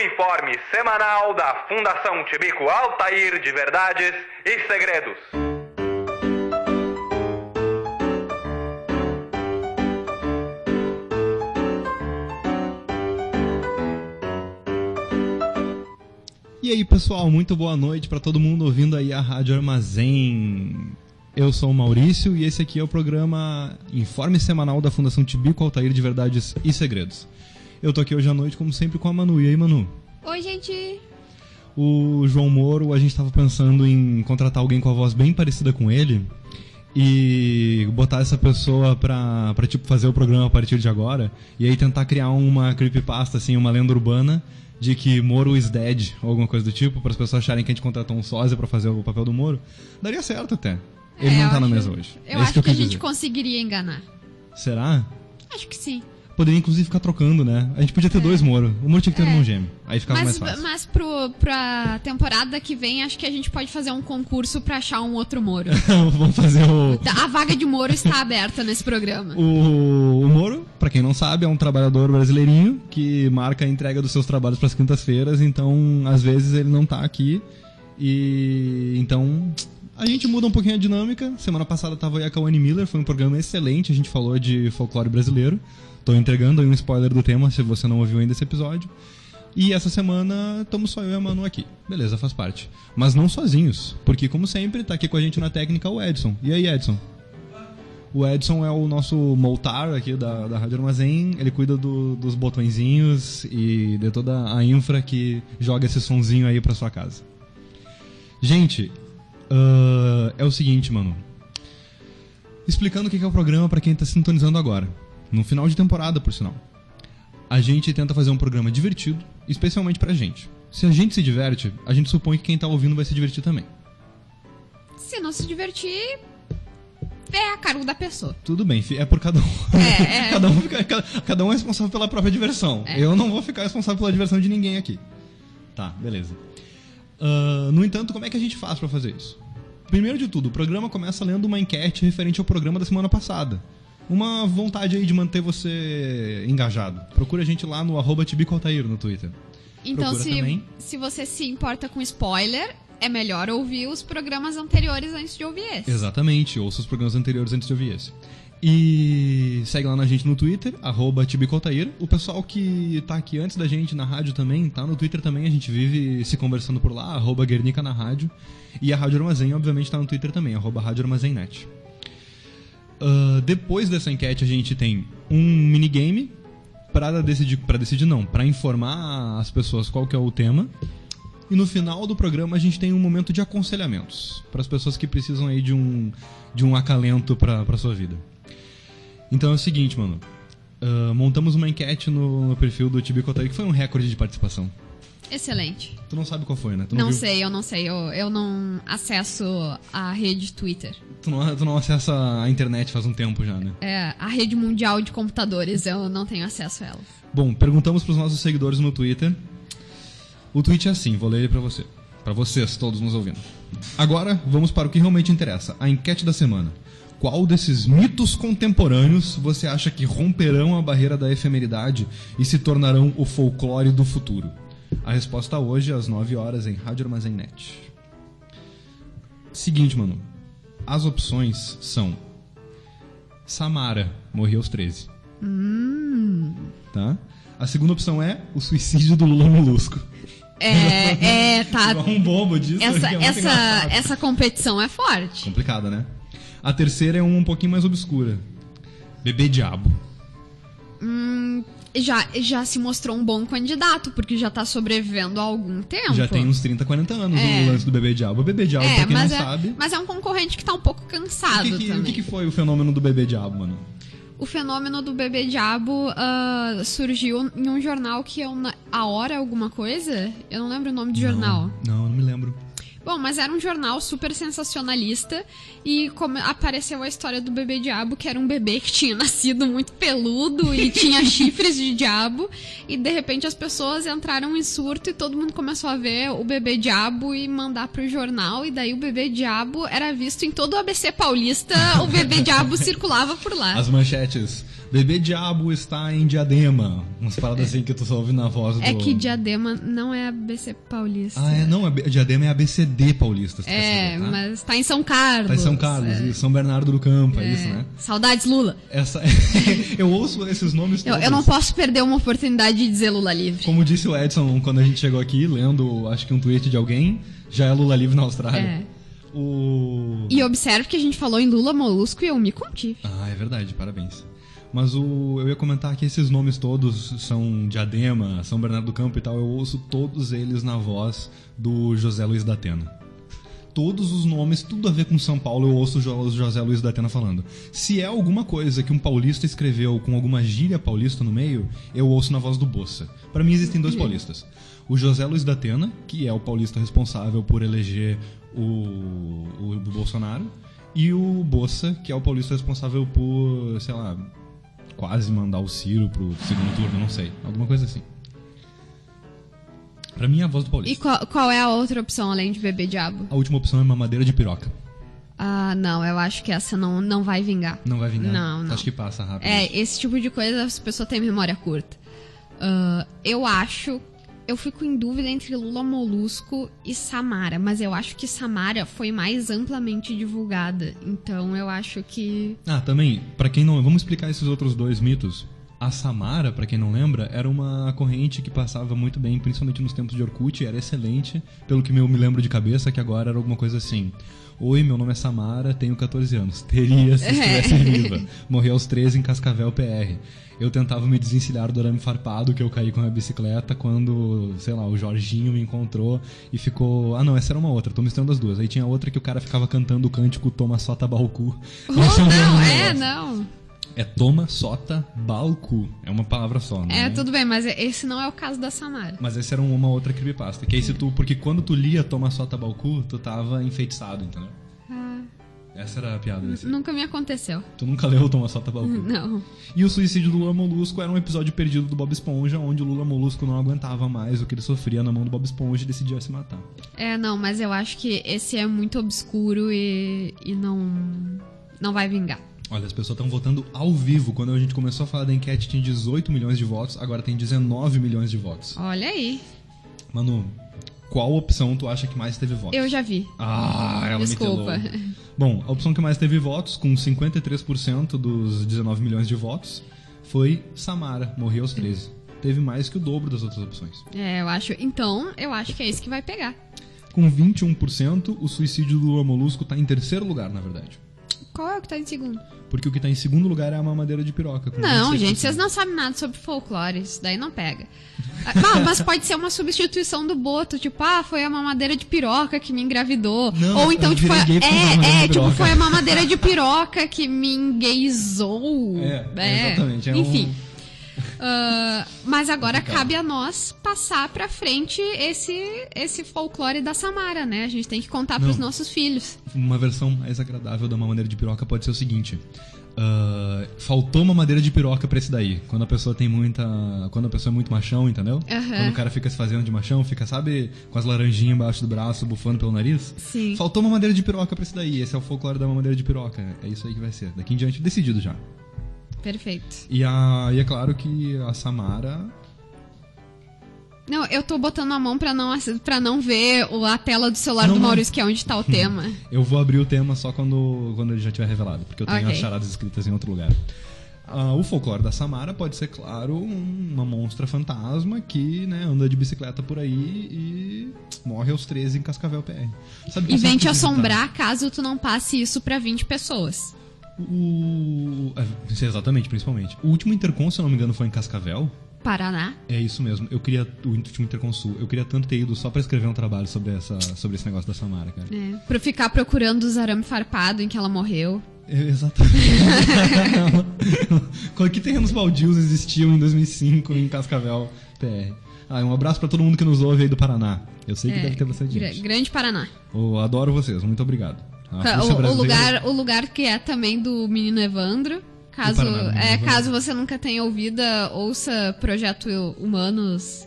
informe semanal da Fundação Tibico Altair de Verdades e Segredos. E aí, pessoal, muito boa noite para todo mundo ouvindo aí a Rádio Armazém. Eu sou o Maurício e esse aqui é o programa Informe Semanal da Fundação Tibico Altair de Verdades e Segredos. Eu tô aqui hoje à noite, como sempre, com a Manu. E aí, Manu? Oi, gente! O João Moro, a gente tava pensando em contratar alguém com a voz bem parecida com ele e botar essa pessoa pra tipo, fazer o programa a partir de agora e aí tentar criar uma creepypasta, assim, uma lenda urbana de que Moro is dead, ou alguma coisa do tipo, para as pessoas acharem que a gente contratou um sósia pra fazer o papel do Moro. Daria certo até. Ele não tá na mesa hoje. Eu acho que a gente conseguiria enganar. Será? Acho que sim. Poderia inclusive ficar trocando, né? A gente podia ter dois Moro. O Moro tinha que ter um irmão gêmeo. Aí ficava mais fácil. Mas pra temporada que vem, acho que a gente pode fazer um concurso pra achar um outro Moro. Vamos fazer o... A vaga de Moro está aberta nesse programa. O Moro, pra quem não sabe, é um trabalhador brasileirinho que marca a entrega dos seus trabalhos pras quintas-feiras. Então, às vezes, ele não tá aqui. E... então... a gente muda um pouquinho a dinâmica. Semana passada tava aí a Cauane Miller, foi um programa excelente. A gente falou de folclore brasileiro. Tô entregando aí um spoiler do tema, se você não ouviu ainda esse episódio. E essa semana estamos só eu e a Manu aqui. Beleza, faz parte. Mas não sozinhos, porque como sempre tá aqui com a gente na técnica o Edson. E aí, Edson? O Edson é o nosso moltar aqui da Rádio Armazém. Ele cuida dos botõezinhos e de toda a infra que joga esse sonzinho aí pra sua casa. Gente... é o seguinte, mano. Explicando o que é o programa pra quem tá sintonizando agora. No final de temporada, por sinal. A gente tenta fazer um programa divertido, especialmente pra gente. Se a gente se diverte, a gente supõe que quem tá ouvindo vai se divertir também. Se não se divertir, é a cargo da pessoa. Tudo bem, é por cada um. Cada um é responsável pela própria diversão. Eu não vou ficar responsável pela diversão de ninguém aqui. Tá, beleza. No entanto, como é que a gente faz pra fazer isso? Primeiro de tudo, o programa começa lendo uma enquete referente ao programa da semana passada. Uma vontade aí de manter você engajado. Procura a gente lá no @tibicoaltair no Twitter. Então, se você se importa com spoiler, é melhor ouvir os programas anteriores antes de ouvir esse. Exatamente, ouça os programas anteriores antes de ouvir esse. E segue lá na gente no Twitter, @tibicoaltair. O pessoal que tá aqui antes da gente na rádio também, tá no Twitter também, a gente vive se conversando por lá, @Guernica na rádio. E a Rádio Armazém, obviamente, tá no Twitter também, @Rádio Armazém.net. Depois dessa enquete a gente tem um minigame pra informar as pessoas qual que é o tema. E no final do programa a gente tem um momento de aconselhamentos para as pessoas que precisam aí de um acalento pra sua vida. Então é o seguinte, mano. Montamos uma enquete no perfil do Tibico Altair, que foi um recorde de participação. Excelente. Tu não sabe qual foi, né? Não sei. Eu não acesso a rede Twitter. Tu não acessa a internet faz um tempo já, né? É, a rede mundial de computadores, eu não tenho acesso a ela. Bom, perguntamos pros nossos seguidores no Twitter. O tweet é assim, vou ler ele pra você. Pra vocês, todos nos ouvindo. Agora, vamos para o que realmente interessa, a enquete da semana. Qual desses mitos contemporâneos você acha que romperão a barreira da efemeridade e se tornarão o folclore do futuro? A resposta hoje, às 9 horas, em Rádio Armazém.net. Seguinte, mano. As opções são... Samara morreu aos 13. Tá? A segunda opção é o suicídio do Lula Molusco. Tá. Um bobo disso. Essa competição é forte. Complicada, né? A terceira é um pouquinho mais obscura. Bebê Diabo. Já se mostrou um bom candidato, porque já tá sobrevivendo há algum tempo. Já tem uns 30, 40 anos o lance do Bebê Diabo. O Bebê Diabo, pra quem não sabe... Mas é um concorrente que tá um pouco cansado também. O que foi o fenômeno do Bebê Diabo, mano? O fenômeno do Bebê Diabo surgiu em um jornal que A Hora alguma coisa? Eu não lembro o nome do jornal. Não me lembro. Bom, mas era um jornal super sensacionalista e apareceu a história do bebê diabo, que era um bebê que tinha nascido muito peludo e tinha chifres de diabo, e de repente as pessoas entraram em surto e todo mundo começou a ver o bebê diabo e mandar pro jornal, e daí o bebê diabo era visto em todo o ABC paulista, o bebê diabo circulava por lá. As manchetes Bebê Diabo está em Diadema. Umas paradas assim que tu só ouve na voz do... É que Diadema não é ABC Paulista. Não, Diadema é ABCD Paulista. Se É, tá? mas tá em São Carlos. Tá em São Carlos, e São Bernardo do Campo, é isso, né? Saudades, Lula. Eu ouço esses nomes todos. Eu não posso perder uma oportunidade de dizer Lula livre. Como disse o Edson quando a gente chegou aqui, lendo, acho que um tweet de alguém, já é Lula livre na Austrália. E observe que a gente falou em Lula Molusco e eu me contive. É verdade, parabéns. Mas eu ia comentar que esses nomes todos são Diadema, São Bernardo do Campo e tal, eu ouço todos eles na voz do José Luiz da Atena. Todos os nomes, tudo a ver com São Paulo, eu ouço o José Luiz da Atena falando. Se é alguma coisa que um paulista escreveu com alguma gíria paulista no meio, eu ouço na voz do Bossa. Pra mim existem dois paulistas. O José Luiz da Atena, que é o paulista responsável por eleger o Bolsonaro, e o Bossa, que é o paulista responsável por, sei lá, quase mandar o Ciro pro segundo turno, não sei. Alguma coisa assim. Pra mim é a voz do paulista. E qual é a outra opção além de Bebê Diabo? A última opção é mamadeira de piroca. Não, eu acho que essa não vai vingar. Não vai vingar? Não. Acho que passa rápido. Esse tipo de coisa as pessoas têm memória curta. Eu fico em dúvida entre Lula Molusco e Samara, mas eu acho que Samara foi mais amplamente divulgada, então eu acho que... Também, pra quem não... Vamos explicar esses outros dois mitos. A Samara, pra quem não lembra, era uma corrente que passava muito bem, principalmente nos tempos de Orkut, era excelente, pelo que eu me lembro de cabeça, que agora era alguma coisa assim: oi, meu nome é Samara, tenho 14 anos, teria se estivesse viva, morri aos 13 em Cascavel, PR. Eu tentava me desencilhar do arame farpado que eu caí com a bicicleta quando, sei lá, o Jorginho me encontrou e ficou... não, essa era uma outra, tô misturando as duas. Aí tinha outra que o cara ficava cantando o cântico Toma Sota Balcu. Não. É Toma Sota Balcu. É uma palavra só, né? Tudo bem, mas esse não é o caso da Samara. Mas esse era uma outra creepypasta. Que aí porque quando tu lia Toma Sota Balcu, tu tava enfeitiçado, entendeu? Essa era a piada desse. Nunca me aconteceu. Tu nunca leu Toma Sota Balcu? Não. E o suicídio do Lula Molusco era um episódio perdido do Bob Esponja, onde o Lula Molusco não aguentava mais o que ele sofria na mão do Bob Esponja e decidiu se matar. Não, mas eu acho que esse é muito obscuro e não vai vingar. Olha, as pessoas estão votando ao vivo. Quando a gente começou a falar da enquete, tinha 18 milhões de votos, agora tem 19 milhões de votos. Olha aí. Manu, qual opção tu acha que mais teve votos? Eu já vi. Ela Desculpa. me telou. Bom, a opção que mais teve votos, com 53% dos 19 milhões de votos, foi Samara, morreu aos 13. Teve mais que o dobro das outras opções. Eu acho que é esse que vai pegar. Com 21%, o suicídio do Lula Molusco tá em terceiro lugar, na verdade. Qual é o que tá em segundo? Porque o que tá em segundo lugar é a mamadeira de piroca. Não, 26%. Gente, vocês não sabem nada sobre folclore. Isso daí não pega. Mas pode ser uma substituição do boto. Tipo, foi a mamadeira de piroca que me engravidou. Não, ou então, tipo, foi a mamadeira de piroca que me engaizou. Exatamente. Enfim. Mas agora cabe a nós passar pra frente esse folclore da Samara, né? A gente tem que contar pros nossos filhos. Uma versão mais agradável da mamadeira de piroca pode ser o seguinte: faltou mamadeira de piroca pra esse daí. Quando a pessoa quando a pessoa é muito machão, entendeu? Quando o cara fica se fazendo de machão, fica, sabe, com as laranjinhas embaixo do braço, bufando pelo nariz. Sim. Faltou mamadeira de piroca pra esse daí. Esse é o folclore da mamadeira de piroca. É isso aí que vai ser. Daqui em diante, decidido já. Perfeito. E é claro que a Samara... Não, eu tô botando a mão pra não ver a tela do celular do Maurício, que é onde tá o tema. Eu vou abrir o tema só quando ele já tiver revelado, porque eu tenho as charadas escritas em outro lugar. O folclore da Samara pode ser, claro, uma monstra fantasma que, né, anda de bicicleta por aí e morre aos 13 em Cascavel, PR. E vem te assombrar caso tu não passe isso pra 20 pessoas. Exatamente, principalmente. O último Intercom, se eu não me engano, foi em Cascavel. Paraná. É isso mesmo. O último Interconsul. Eu queria tanto ter ido só pra escrever um trabalho sobre esse negócio da Samara, cara. Pra ficar procurando os arame farpado em que ela morreu. Exatamente. Que terrenos baldios existiam em 2005 em Cascavel, PR. Um abraço pra todo mundo que nos ouve aí do Paraná. Eu sei que deve ter bastante gente. Grande Paraná. Adoro vocês, muito obrigado. O lugar que é também do menino Evandro. Caso você nunca tenha ouvido, ouça Projeto Humanos.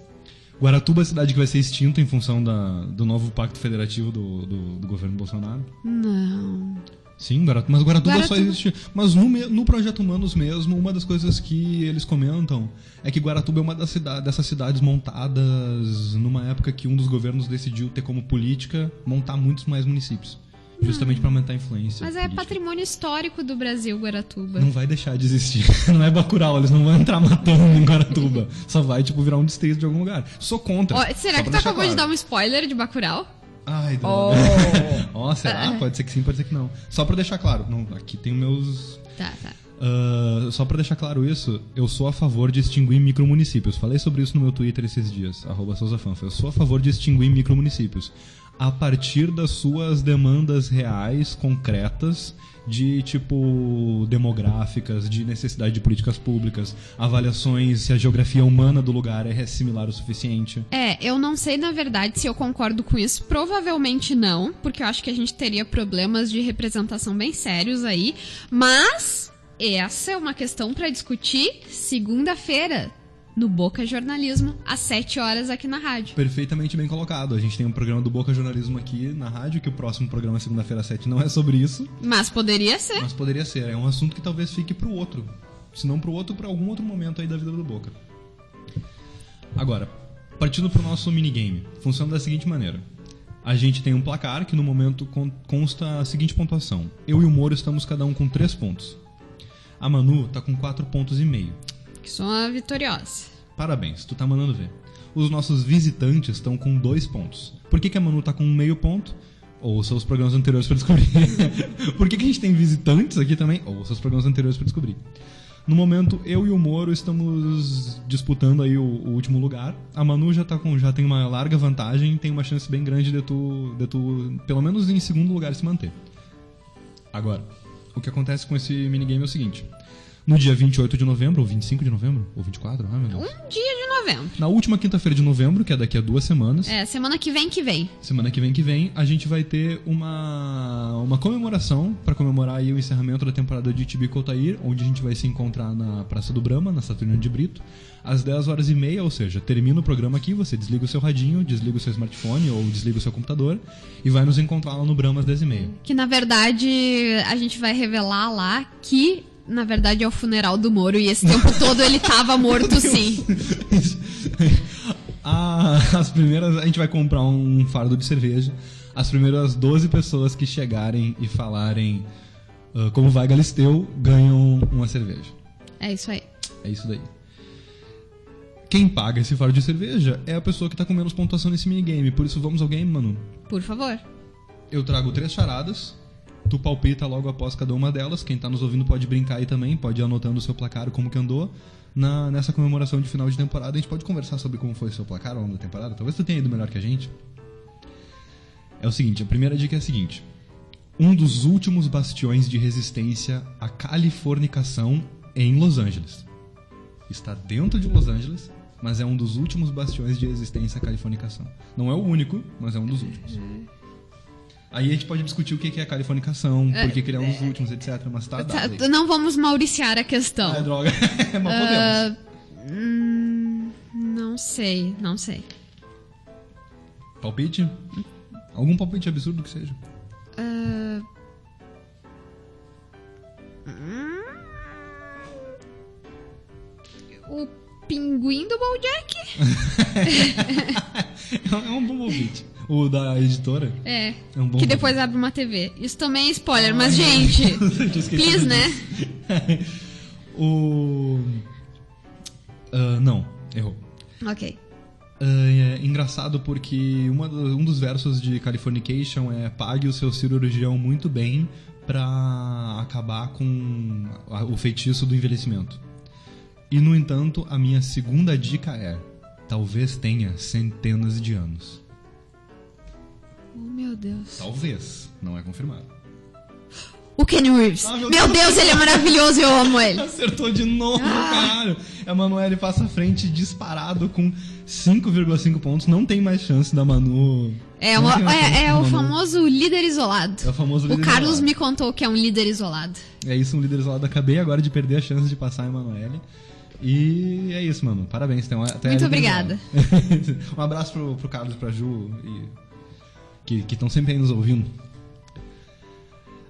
Guaratuba é a cidade que vai ser extinta em função do novo pacto federativo do governo Bolsonaro? Não. Sim, mas Guaratuba só existe. Mas no Projeto Humanos mesmo, uma das coisas que eles comentam é que Guaratuba é uma dessas cidades montadas numa época que um dos governos decidiu ter como política montar muitos mais municípios. Justamente pra aumentar a influência. Mas é patrimônio histórico do Brasil, Guaratuba. Não vai deixar de existir. Não é Bacurau, eles não vão entrar matando em Guaratuba. Só vai, virar um distrito de algum lugar. Sou contra. Será que tu acabou de dar um spoiler de Bacurau? Ai, droga. Será? Pode ser que sim, pode ser que não. Só pra deixar claro. Não, aqui tem meus... Tá. Só pra deixar claro isso, eu sou a favor de extinguir micromunicípios. Falei sobre isso no meu Twitter esses dias, @SouzaFanfa. Eu sou a favor de extinguir micromunicípios a partir das suas demandas reais, concretas, de demográficas, de necessidade de políticas públicas, avaliações se a geografia humana do lugar é similar o suficiente. Eu não sei, na verdade, se eu concordo com isso. Provavelmente não, porque eu acho que a gente teria problemas de representação bem sérios aí. Mas essa é uma questão para discutir segunda-feira, no Boca Jornalismo, às 7 horas aqui na rádio. Perfeitamente bem colocado. A gente tem um programa do Boca Jornalismo aqui na rádio, que o próximo programa, segunda-feira às 7, não é sobre isso. Mas poderia ser. É um assunto que talvez fique pro outro. Se não pro outro, pra algum outro momento aí da vida do Boca. Agora, partindo pro nosso minigame. Funciona da seguinte maneira. A gente tem um placar que no momento consta a seguinte pontuação. Eu e o Moro estamos cada um com 3 pontos. A Manu tá com 4,5 pontos. Que sou uma vitoriosa. Parabéns, tu tá mandando ver. Os nossos visitantes estão com 2 pontos. Por que a Manu tá com 0,5 ponto? Ouça os programas anteriores pra descobrir. Por que a gente tem visitantes aqui também? Ouça os programas anteriores pra descobrir. No momento, eu e o Moro estamos disputando aí o último lugar. A Manu já tem uma larga vantagem, tem uma chance bem grande de tu, pelo menos em segundo lugar, se manter. Agora, o que acontece com esse minigame é o seguinte. No dia 28 de novembro, ou 25 de novembro, ou 24, meu Deus. Um dia de novembro. Na última quinta-feira de novembro, que é daqui a 2 semanas. Semana que vem. Semana que vem, a gente vai ter uma comemoração, para comemorar aí o encerramento da temporada de Tibico Altair, onde a gente vai se encontrar na Praça do Brahma, na Saturnino de Brito, às 10h30, ou seja, termina o programa aqui, você desliga o seu radinho, desliga o seu smartphone ou desliga o seu computador e vai nos encontrar lá no Brahma às 10h30. Que, na verdade, a gente vai revelar lá que... Na verdade, é o funeral do Moro e esse tempo todo ele tava morto, sim. As primeiras... A gente vai comprar um fardo de cerveja. As primeiras 12 pessoas que chegarem e falarem como vai Galisteu, ganham uma cerveja. É isso aí. É isso daí. Quem paga esse fardo de cerveja é a pessoa que tá com menos pontuação nesse minigame. Por isso, vamos ao game, Manu? Por favor. Eu trago 3 charadas. Tu palpita logo após cada uma delas. Quem tá nos ouvindo pode brincar aí também, pode ir anotando o seu placar, como que andou. Nessa comemoração de final de temporada, a gente pode conversar sobre como foi o seu placar ao longo da temporada. Talvez tu tenha ido melhor que a gente. É o seguinte, a primeira dica é a seguinte. Um dos últimos bastiões de resistência à californicação em Los Angeles. Está dentro de Los Angeles, mas é um dos últimos bastiões de resistência à californicação. Não é o único, mas é um dos últimos. Aí a gente pode discutir o que é a californicação, por que ele é um dos últimos, etc. Mas tá dado aí. Não vamos mauriciar a questão. É droga. Mas podemos. Não sei. Palpite? Algum palpite absurdo que seja? O pinguim do BoJack? É um bom palpite. O da editora? É um bom que depois abre uma TV. Isso também é spoiler, mas gente... please, né? Não, errou. Ok. É engraçado porque um dos versos de Californication é: pague o seu cirurgião muito bem pra acabar com o feitiço do envelhecimento. E, no entanto, a minha segunda dica é: talvez tenha centenas de anos. Oh, meu Deus. Talvez, não é confirmado. O Kenny Reeves. Meu Deus, ele é maravilhoso, eu amo ele. Acertou de novo, caralho. A Manoel passa à frente disparado com 5,5 pontos. Não tem mais chance da Manu. É o famoso líder isolado. É o famoso líder isolado. O Carlos isolado. me contou que é um líder isolado. É isso, um líder isolado. Acabei agora de perder a chance de passar a Emanuele. E é isso, mano. Parabéns. Muito obrigada. Um abraço pro Carlos e pra Ju, que estão sempre aí nos ouvindo.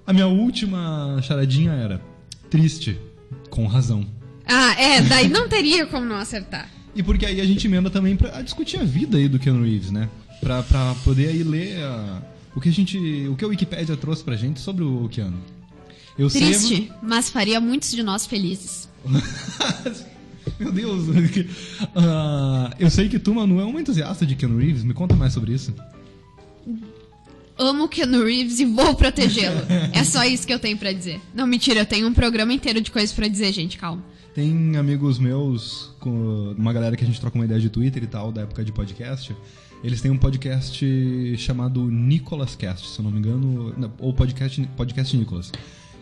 A minha última charadinha era triste, com razão. Daí não teria como não acertar. E porque aí a gente emenda também pra discutir a vida aí do Keanu Reeves, né? Pra poder aí ler o que a Wikipédia trouxe pra gente sobre o Keanu. Triste, mas faria muitos de nós felizes. Meu Deus. Eu sei que tu, Manu, é um entusiasta de Keanu Reeves. Me conta mais sobre isso. Amo Keanu Reeves e vou protegê-lo. É só isso que eu tenho pra dizer. Não, mentira, eu tenho um programa inteiro de coisas pra dizer, gente, calma. Tem amigos meus, com uma galera que a gente troca uma ideia de Twitter e tal, da época de podcast. Eles têm um podcast chamado Nicolas Cast, se eu não me engano, ou podcast Nicolas.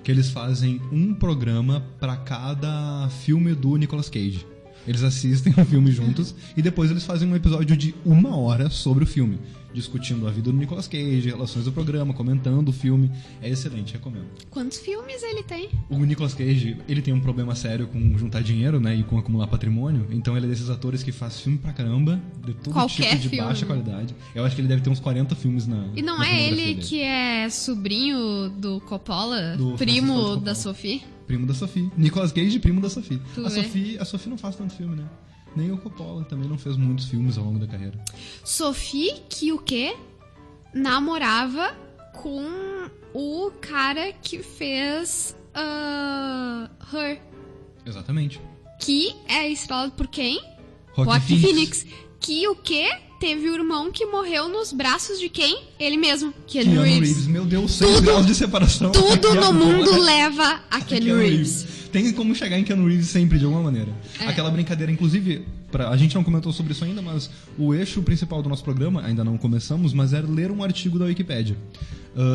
Que eles fazem um programa pra cada filme do Nicolas Cage. Eles assistem o filme juntos e depois eles fazem um episódio de 1 hora sobre o filme, discutindo a vida do Nicolas Cage, relações do programa, comentando o filme. É excelente, recomendo. Quantos filmes ele tem? O Nicolas Cage, ele tem um problema sério com juntar dinheiro, né, e com acumular patrimônio. Então ele é desses atores que faz filme pra caramba, de todo Qualquer tipo de filme. Baixa qualidade. Eu acho que ele deve ter uns 40 filmes na E não na é ele filmografia que é sobrinho do Coppola? Do Francis Primo Ford Coppola. da Sophie? Primo da Sophie. Nicolas Cage, primo da Sophie. Tu A vê. Sophie não faz tanto filme, né? Nem o Coppola também não fez muitos filmes ao longo da carreira. Sophie, que o quê? Namorava com o cara que fez Her. Exatamente. Que é estrelado por quem? Joaquin Phoenix. Que o quê? Teve o irmão que morreu nos braços de quem? Ele mesmo, Keanu Reeves. Meu Deus, 6 graus de separação. Tudo Aqui no agora. mundo leva a Keanu Reeves. Tem como chegar em Keanu Reeves sempre, de alguma maneira. É. Aquela brincadeira, inclusive, a gente não comentou sobre isso ainda, mas o eixo principal do nosso programa, ainda não começamos, mas era ler um artigo da Wikipédia.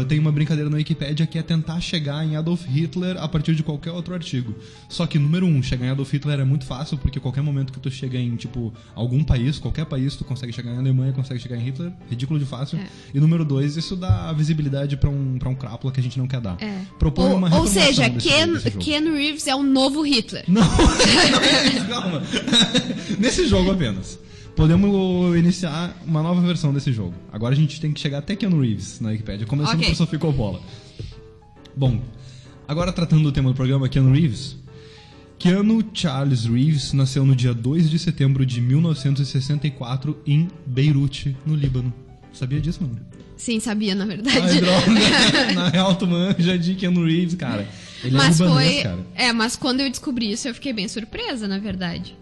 Tem uma brincadeira na Wikipédia que é tentar chegar em Adolf Hitler a partir de qualquer outro artigo. Só que, número 1, chegar em Adolf Hitler é muito fácil, porque qualquer momento que tu chega em, tipo, algum país, qualquer país, tu consegue chegar em Alemanha, consegue chegar em Hitler. Ridículo de fácil. É. E número 2, isso dá visibilidade pra um crápula que a gente não quer dar. É. Propõe uma Ou seja, reformulação desse jogo. Keanu Reeves é o novo Hitler. Não, calma. Nesse jogo apenas. Podemos iniciar uma nova versão desse jogo. Agora a gente tem que chegar até Keanu Reeves na Wikipédia, começando Ok. por Sophie Coppola. Bom, agora tratando do tema do programa, Keanu Reeves. Keanu Charles Reeves nasceu no dia 2 de setembro de 1964 em Beirute, no Líbano. Sabia disso, mano? Sim, sabia, na verdade. Ai, droga. Na real, tu manja de Keanu Reeves, cara. Ele Mas é libanês, foi. cara. Mas quando eu descobri isso, eu fiquei bem surpresa, na verdade.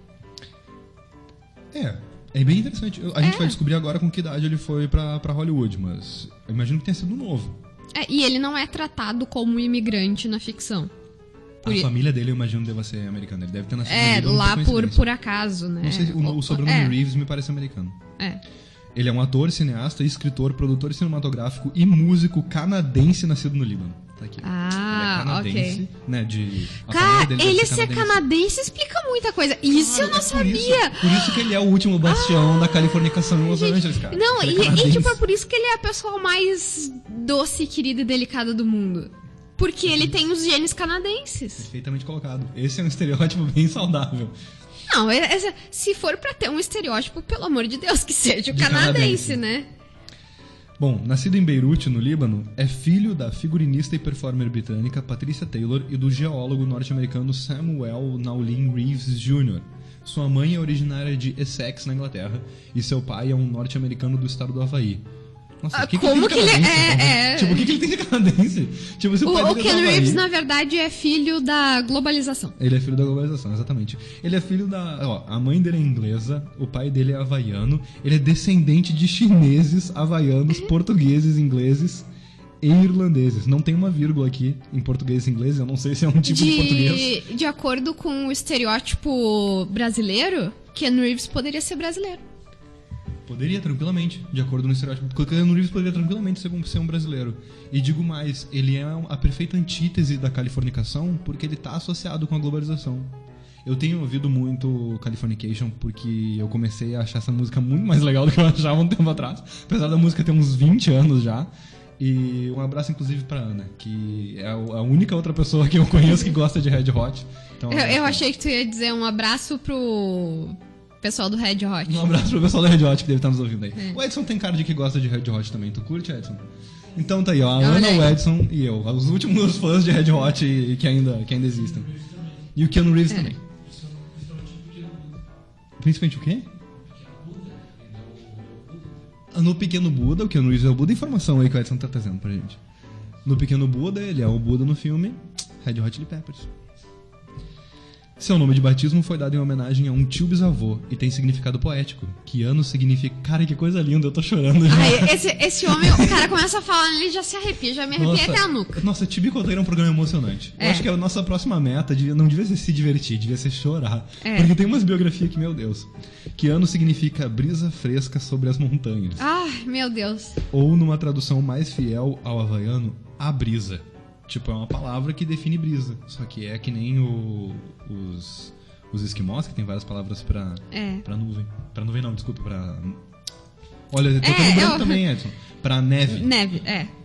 É bem interessante. A gente vai descobrir agora com que idade ele foi pra Hollywood, mas eu imagino que tenha sido novo. E ele não é tratado como imigrante na ficção. A família dele, eu imagino, deva ser americana. Ele deve ter nascido no Líbano lá coincidência. por acaso, né? Não sei se o sobrenome Reeves me parece americano. É. Ele é um ator, cineasta, escritor, produtor cinematográfico e músico canadense nascido no Líbano. Tá aqui. Ah, ele é canadense, ok. né? A Cara, família dele ele deve ser canadense explica muita coisa. Isso Cara, eu não é sabia. Por isso que ele é o último bastião da californicação em Los Angeles, cara. Não, Ele é e canadense. tipo, é por isso que ele é a pessoa mais doce, querida e delicada do mundo. Porque ele tem os genes canadenses. Perfeitamente colocado. Esse é um estereótipo bem saudável. Não, se for pra ter um estereótipo, pelo amor de Deus, que seja o De canadense, canadense. né? Bom, nascido em Beirute, no Líbano, é filho da figurinista e performer britânica Patricia Taylor e do geólogo norte-americano Samuel Naulin Reeves Jr. Sua mãe é originária de Essex, na Inglaterra, e seu pai é um norte-americano do estado do Havaí. Nossa, Como que ele é? Tipo, o que ele tem de canadense? Tipo, se o pai O dele é do Keanu Havaí- Reeves, na verdade, é filho da globalização. Ele é filho da globalização, exatamente. Ele é filho da... Ó, a mãe dele é inglesa, o pai dele é havaiano, ele é descendente de chineses, havaianos, portugueses, ingleses e irlandeses. Não tem uma vírgula aqui em português e inglês, eu não sei se é um tipo de português. De acordo com o estereótipo brasileiro, Keanu Reeves poderia ser brasileiro. Poderia, tranquilamente, de acordo no estereótipo. O Keanu Reeves poderia tranquilamente ser um brasileiro. E digo mais, ele é a perfeita antítese da californicação porque ele tá associado com a globalização. Eu tenho ouvido muito Californication porque eu comecei a achar essa música muito mais legal do que eu achava um tempo atrás. Apesar da música ter uns 20 anos já. E um abraço, inclusive, pra Ana, que é a única outra pessoa que eu conheço que gosta de Red Hot. Então, Eu achei que tu ia dizer um abraço pro pessoal do Red Hot. Um abraço pro pessoal da Red Hot que deve estar nos ouvindo aí. É. O Edson tem cara de que gosta de Red Hot também. Tu curte, Edson? Então tá aí, ó, a Ana, o Edson e eu. Os últimos fãs de Red Hot que ainda existem. E o Keanu Reeves também. Principalmente o quê? No Pequeno Buda, o Keanu Reeves é o Buda. Informação aí que o Edson tá trazendo pra gente. No Pequeno Buda, ele é o Buda no filme Red Hot Chili Peppers. Seu nome de batismo foi dado em homenagem a um tio bisavô e tem significado poético. Keanu significa... Cara, que coisa linda, eu tô chorando já. Ai, esse homem, o cara começa a falar, ele já se arrepia, já me arrepia até a nuca. Nossa, Tibicoteiro é um programa emocionante. Eu acho que a nossa próxima meta não devia ser se divertir, devia ser chorar. Porque tem umas biografias que, meu Deus. Keanu significa brisa fresca sobre as montanhas. Ai, meu Deus. Ou, numa tradução mais fiel ao havaiano, a brisa. Tipo, é uma palavra que define brisa. Só que é que nem os esquimós, que tem várias palavras pra nuvem. Pra nuvem não, desculpa, pra... Olha, eu tô tendo branco também, Edson. Pra neve. Neve,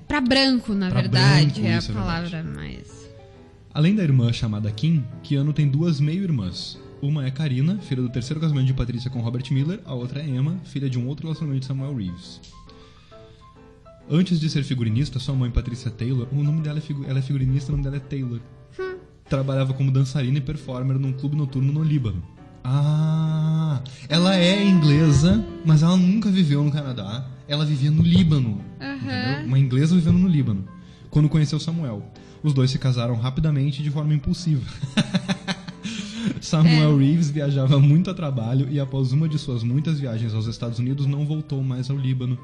pra branco, na verdade, branco, é a palavra mais... Além da irmã chamada Kim, Keanu tem duas meio-irmãs. Uma é Karina, filha do terceiro casamento de Patrícia com Robert Miller. A outra é Emma, filha de um outro relacionamento de Samuel Reeves. Antes de ser figurinista, sua mãe, Patrícia Taylor, o nome dela ela é figurinista, o nome dela é Taylor. Trabalhava como dançarina e performer num clube noturno no Líbano. Ah, ela é inglesa, mas ela nunca viveu no Canadá. Ela vivia no Líbano. Entendeu? Uma inglesa vivendo no Líbano. Quando conheceu Samuel. Os dois se casaram rapidamente de forma impulsiva. Samuel Reeves viajava muito a trabalho e após uma de suas muitas viagens aos Estados Unidos não voltou mais ao Líbano,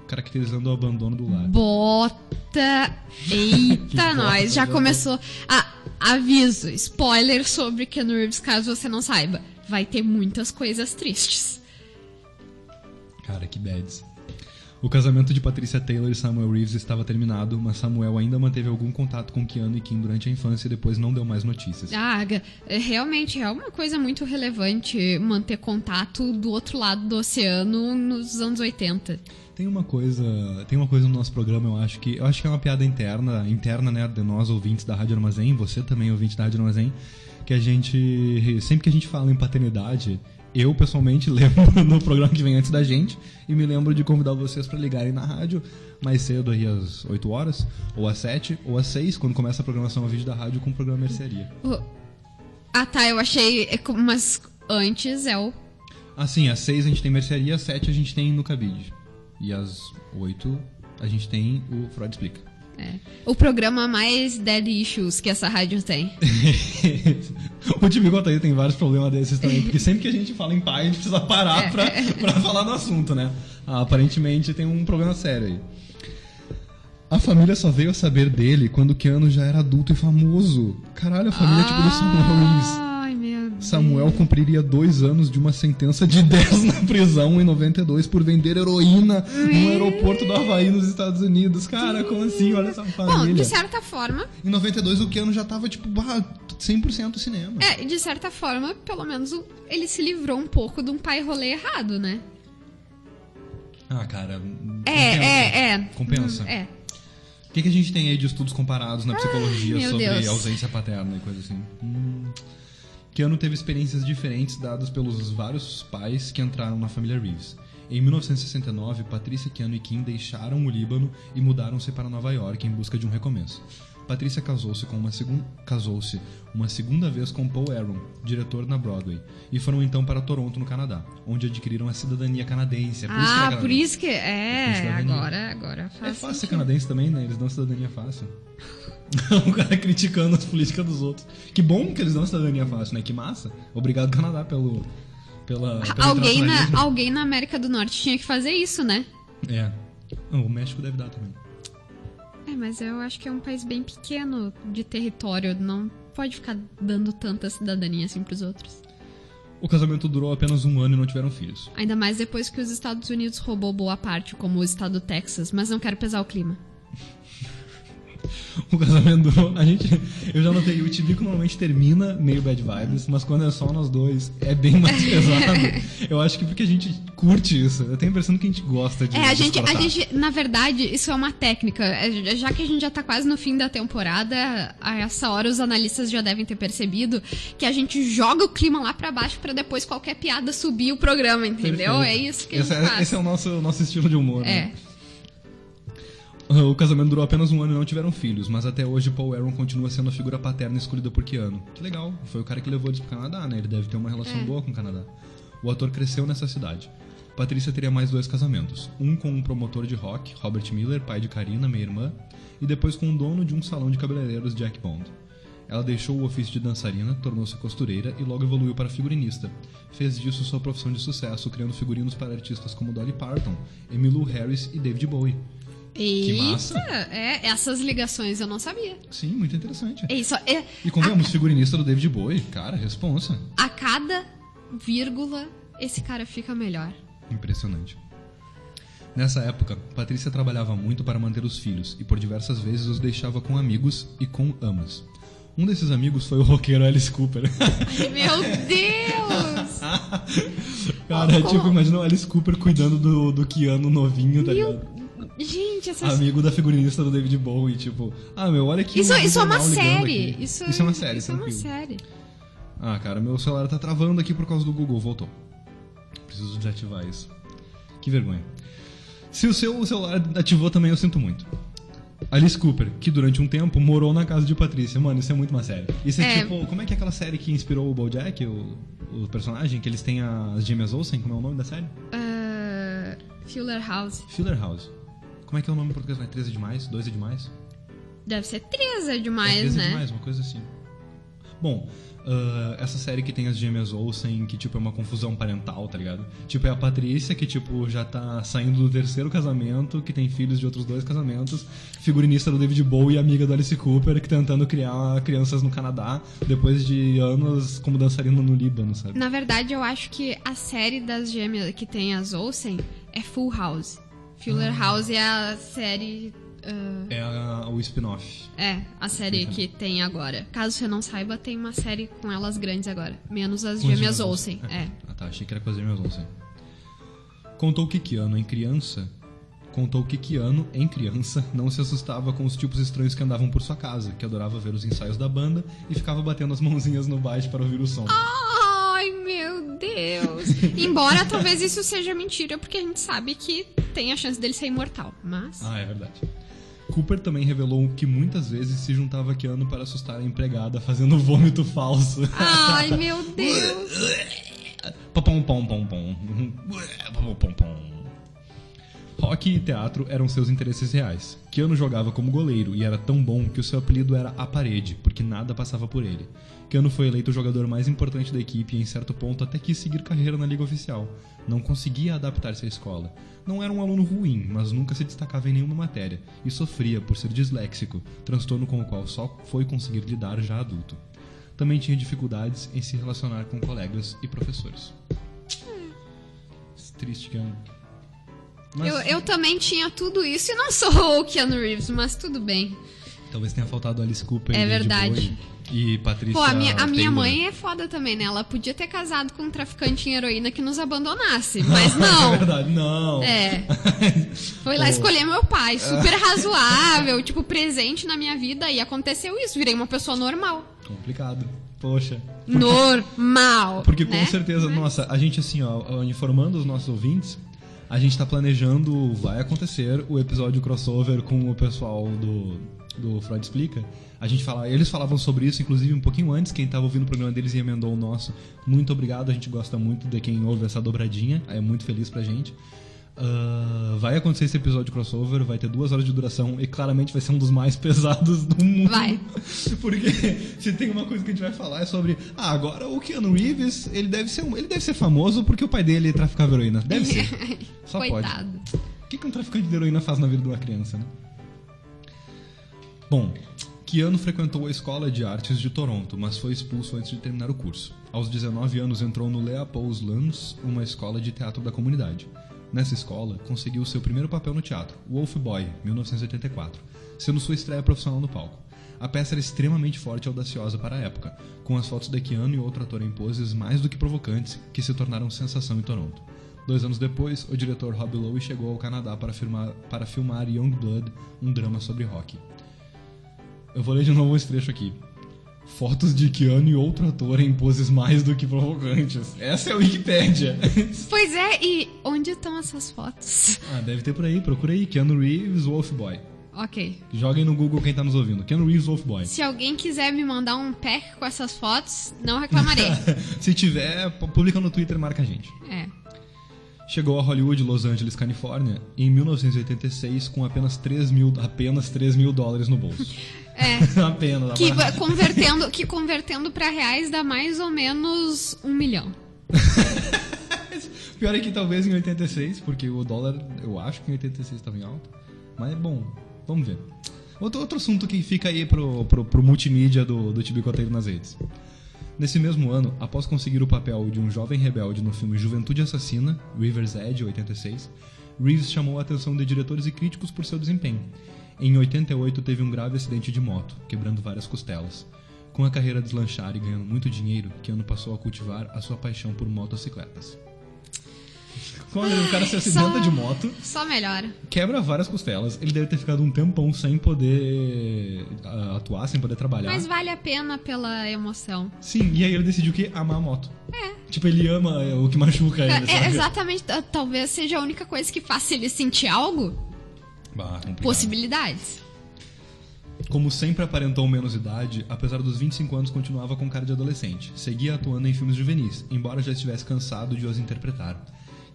caracterizando o abandono do lar. Bota! Eita, nós! Já começou. Aviso, spoiler sobre Keanu Reeves, caso você não saiba. Vai ter muitas coisas tristes. Cara, que bads. O casamento de Patrícia Taylor e Samuel Reeves estava terminado, mas Samuel ainda manteve algum contato com Keanu e Kim durante a infância e depois não deu mais notícias. Realmente é uma coisa muito relevante manter contato do outro lado do oceano nos anos 80. Tem uma coisa no nosso programa, eu acho que é uma piada interna, né, de nós ouvintes da Rádio Armazém, você também ouvinte da Rádio Armazém, que a gente, sempre que a gente fala em paternidade, eu pessoalmente lembro no programa que vem antes da gente e me lembro de convidar vocês para ligarem na rádio mais cedo aí às 8 horas, ou às 7, ou às 6, quando começa a programação ao vídeo da rádio com o programa Mercearia. Eu achei, mas antes é o... Sim, às 6 a gente tem Mercearia, às 7 a gente tem No Cabide. E às 8 a gente tem o Freud Explica. O programa mais dead issues que essa rádio tem. O Tibicoteiro aí tem vários problemas desses também, porque sempre que a gente fala em pai, a gente precisa parar pra falar do assunto, né? Aparentemente tem um problema sério aí. A família só veio a saber dele quando Keanu já era adulto e famoso. Caralho, a família tipo do Samuel Reeves. Samuel cumpriria 2 anos de uma sentença de 10 na prisão em 92 por vender heroína no aeroporto do Havaí, nos Estados Unidos. Cara, como assim? Olha essa família. Bom, de certa forma... Em 92 o Keanu já tava, tipo, 100% cinema. De certa forma, pelo menos ele se livrou um pouco de um pai rolê errado, né? Cara... Compensa. O que a gente tem aí de estudos comparados na psicologia sobre Deus. ausência paterna e coisa assim? Keanu teve experiências diferentes dadas pelos vários pais que entraram na família Reeves. Em 1969, Patrícia, Keanu e Kim deixaram o Líbano e mudaram-se para Nova York em busca de um recomeço. Patrícia casou-se uma segunda vez com Paul Aaron, diretor na Broadway, e foram então para Toronto, no Canadá, onde adquiriram a cidadania canadense. Por isso que agora faz. É fácil ser canadense também, né? Eles dão cidadania fácil. O cara criticando as políticas dos outros. Que bom que eles dão cidadania fácil, né? Que massa. Obrigado, Canadá, pela alguém na América do Norte tinha que fazer isso, né? O México deve dar também. Mas eu acho que é um país bem pequeno de território. Não pode ficar dando tanta cidadania assim pros outros. O casamento durou apenas 1 ano e não tiveram filhos. Ainda mais depois que os Estados Unidos roubou boa parte, como o estado do Texas. Mas não quero pesar o clima. O casamento durou... Eu já notei, o Tibico normalmente termina meio bad vibes, mas quando é só nós dois, é bem mais pesado. Eu acho que porque a gente curte isso. Eu tenho a impressão que a gente gosta de a gente, na verdade, isso é uma técnica. Já que a gente já tá quase no fim da temporada, a essa hora os analistas já devem ter percebido que a gente joga o clima lá pra baixo pra depois qualquer piada subir o programa, entendeu? Perfeito. É isso que a gente faz. Esse é o nosso estilo de humor, né? O casamento durou apenas 1 ano e não tiveram filhos, mas até hoje Paul Aaron continua sendo a figura paterna escolhida por Keanu. Que legal, foi o cara que levou eles pro Canadá, né? Ele deve ter uma relação boa com o Canadá. O ator cresceu nessa cidade. Patrícia teria mais 2 casamentos. Um com um promotor de rock, Robert Miller, pai de Karina, minha irmã, e depois com o dono de um salão de cabeleireiros, Jack Bond. Ela deixou o ofício de dançarina, tornou-se costureira e logo evoluiu para figurinista. Fez disso sua profissão de sucesso, criando figurinos para artistas como Dolly Parton, Emmylou Harris e David Bowie. Eita, que massa! Essas ligações eu não sabia. Sim, muito interessante. É E convenhamos, figurinista do David Bowie, cara, responsa. A cada vírgula, esse cara fica melhor. Impressionante. Nessa época, Patrícia trabalhava muito para manter os filhos e por diversas vezes os deixava com amigos e com amas. Um desses amigos foi o roqueiro Alice Cooper. Ai, meu Deus! Cara, tipo, imagina o Alice Cooper cuidando do Keanu novinho, tá ligado? Gente, essas... Amigo da figurinista do David Bowie, tipo... Ah, meu, olha aqui... Isso é uma ligando série. aqui. Isso é uma série, Isso é uma tranquilo. série. Ah, cara, meu celular tá travando aqui por causa do Google. Voltou. Preciso desativar isso. Que vergonha. Se o seu celular ativou também, eu sinto muito. Alice Cooper, que durante um tempo morou na casa de Patrícia. Mano, isso é muito uma série. Isso é tipo... Como é que é aquela série que inspirou o BoJack, o personagem? Que eles têm as gêmeas Olsen? Como é o nome da série? Fuller House. Fuller House. Como é que é o nome em português? 3 é demais? 2 é demais? Deve ser 3 é demais, 3 né? é demais, uma coisa assim. Bom... essa série que tem as gêmeas Olsen, que tipo é uma confusão parental, tá ligado? Tipo, é a Patrícia, que tipo já tá saindo do 3º casamento, que tem filhos de outros 2 casamentos, figurinista do David Bowie e amiga do Alice Cooper, que tentando criar crianças no Canadá, depois de anos como dançarina no Líbano, sabe? Na verdade, eu acho que a série das gêmeas que tem as Olsen é Full House. Fuller House é a série... É o spin-off. É, a série que tem agora. Caso você não saiba, tem uma série com elas grandes agora. Menos as gêmeas Olsen. Ah tá, achei que era com as gêmeas Olsen. Contou que Keanu, em criança, não se assustava com os tipos estranhos que andavam por sua casa, que adorava ver os ensaios da banda e ficava batendo as mãozinhas no baixo para ouvir o som. Ai, meu Deus! Embora talvez isso seja mentira, porque a gente sabe que tem a chance dele ser imortal, mas... Ah, é verdade. Cooper também revelou que muitas vezes se juntava a Keanu para assustar a empregada fazendo vômito falso. Ai, meu Deus! Rock e teatro eram seus interesses reais. Keanu jogava como goleiro e era tão bom que o seu apelido era A Parede, porque nada passava por ele. Keanu foi eleito o jogador mais importante da equipe e em certo ponto até quis seguir carreira na liga oficial. Não conseguia adaptar-se à escola. Não era um aluno ruim, mas nunca se destacava em nenhuma matéria e sofria por ser disléxico, transtorno com o qual só foi conseguir lidar já adulto. Também tinha dificuldades em se relacionar com colegas e professores. Triste, Keanu. Mas... Eu também tinha tudo isso e não sou o Keanu Reeves, mas tudo bem. Talvez tenha faltado Alice Cooper É e David verdade. Bowie e Patrícia. Pô, a minha Taylor. mãe é foda também, né? Ela podia ter casado com um traficante em heroína que nos abandonasse, mas não. É verdade, não. Foi lá escolher meu pai, super razoável, tipo, presente na minha vida, e aconteceu isso, virei uma pessoa normal. Complicado. Poxa. Normal. Porque com né? certeza, nossa, a gente assim, ó, informando os nossos ouvintes, a gente tá planejando, vai acontecer o episódio crossover com o pessoal do Freud Explica. Eles falavam sobre isso, inclusive, um pouquinho antes. Quem tava ouvindo o programa deles e emendou o nosso. Muito obrigado, a gente gosta muito de quem ouve essa dobradinha. É muito feliz pra gente. Vai acontecer esse episódio crossover, vai ter 2 horas de duração e claramente vai ser um dos mais pesados do mundo. Vai. Porque se tem uma coisa que a gente vai falar é sobre... agora o Keanu Reeves, ele deve ser famoso porque o pai dele traficava heroína. Deve ser. Só Coitado. pode. O que um traficante de heroína faz na vida de uma criança, né? Bom, Keanu frequentou a Escola de Artes de Toronto, mas foi expulso antes de terminar o curso. Aos 19 anos entrou no Leopold's Lance, uma escola de teatro da comunidade. Nessa escola, conseguiu seu primeiro papel no teatro, Wolf Boy, 1984, sendo sua estreia profissional no palco. A peça era extremamente forte e audaciosa para a época, com as fotos de Keanu e outro ator em poses mais do que provocantes, que se tornaram sensação em Toronto. 2 anos depois, o diretor Rob Lowe chegou ao Canadá para filmar Youngblood, um drama sobre rock. Eu vou ler de novo esse trecho aqui. Fotos de Keanu e outro ator em poses mais do que provocantes. Essa é a Wikipédia. Pois é, e onde estão essas fotos? Deve ter por aí. Procura aí. Keanu Reeves, Wolf Boy. Ok. Joguem no Google quem tá nos ouvindo. Keanu Reeves Wolfboy. Se alguém quiser me mandar um pack com essas fotos, não reclamarei. Se tiver, publica no Twitter e marca a gente. É. Chegou a Hollywood, Los Angeles, Califórnia, em 1986 com apenas 3 mil dólares no bolso. É. Apenas. Que convertendo pra reais dá mais ou menos 1 milhão. Pior é que talvez em 86, porque o dólar, eu acho que em 86 estava em alta. Mas é bom, vamos ver. Outro assunto que fica aí pro multimídia do Tibicoteiro nas redes. Nesse mesmo ano, após conseguir o papel de um jovem rebelde no filme Juventude Assassina, River's Edge, 86, Reeves chamou a atenção de diretores e críticos por seu desempenho. Em 88 teve um grave acidente de moto, quebrando várias costelas. Com a carreira deslanchar e ganhando muito dinheiro, Keanu passou a cultivar a sua paixão por motocicletas. Quando o cara se acidenta de moto, Só melhora. quebra várias costelas, ele deve ter ficado um tempão sem poder atuar, sem poder trabalhar. Mas vale a pena pela emoção. Sim, e aí ele decidiu que amar a moto. Tipo, ele ama o que machuca ele, sabe? Exatamente. Talvez seja a única coisa que faça ele sentir algo. Complicado. Possibilidades. Como sempre aparentou menos idade, apesar dos 25 anos continuava com cara de adolescente. Seguia atuando em filmes juvenis, embora já estivesse cansado de os interpretar.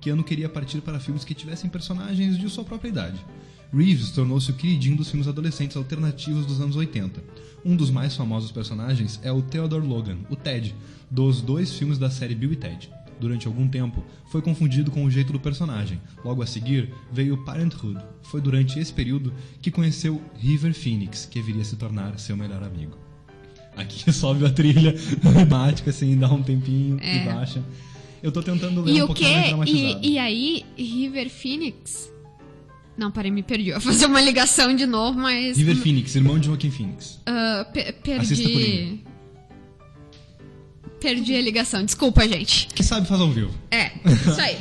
Keanu queria partir para filmes que tivessem personagens de sua própria idade. Reeves tornou-se o queridinho dos filmes adolescentes alternativos dos anos 80. Um dos mais famosos personagens é o Theodore Logan, o Ted, dos 2 filmes da série Bill e Ted. Durante algum tempo, foi confundido com o jeito do personagem. Logo a seguir, veio Parenthood. Foi durante esse período que conheceu River Phoenix, que viria a se tornar seu melhor amigo. Aqui sobe a trilha dramática, assim, dá um tempinho e baixa. Eu tô tentando ler um pouquinho mais dramatizado. E aí, River Phoenix... Não, parei, me perdi. Eu vou fazer uma ligação de novo, mas... River Phoenix, irmão de Joaquin Phoenix. Assista por Perdi... Perdi a ligação. Desculpa, gente. Que sabe faz ao vivo. É, isso aí.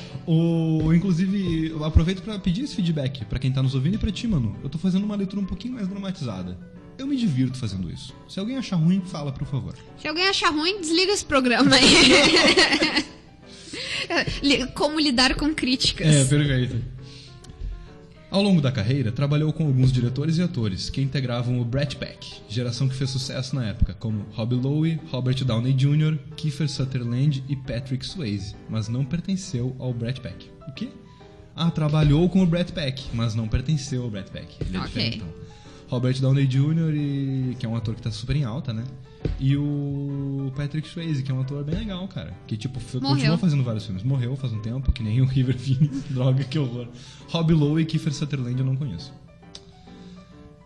Inclusive, eu aproveito pra pedir esse feedback pra quem tá nos ouvindo e pra ti, mano. Eu tô fazendo uma leitura um pouquinho mais dramatizada. Eu me divirto fazendo isso. Se alguém achar ruim, fala, por favor. Se alguém achar ruim, desliga esse programa aí. Como lidar com críticas. É, perfeito. Ao longo da carreira, trabalhou com alguns diretores e atores que integravam o Brat Pack, geração que fez sucesso na época, como Rob Lowe, Robert Downey Jr., Kiefer Sutherland e Patrick Swayze, mas não pertenceu ao Brat Pack. O quê? Trabalhou com o Brat Pack, mas não pertenceu ao Brat Pack. Ele é diferente, então. Robert Downey Jr., que é um ator que tá super em alta, né? E o Patrick Swayze, que é um ator bem legal, cara. Que, tipo, continuou fazendo vários filmes. Morreu faz um tempo, que nem o River Phoenix. Droga, que horror. Rob Lowe e Kiefer Sutherland eu não conheço.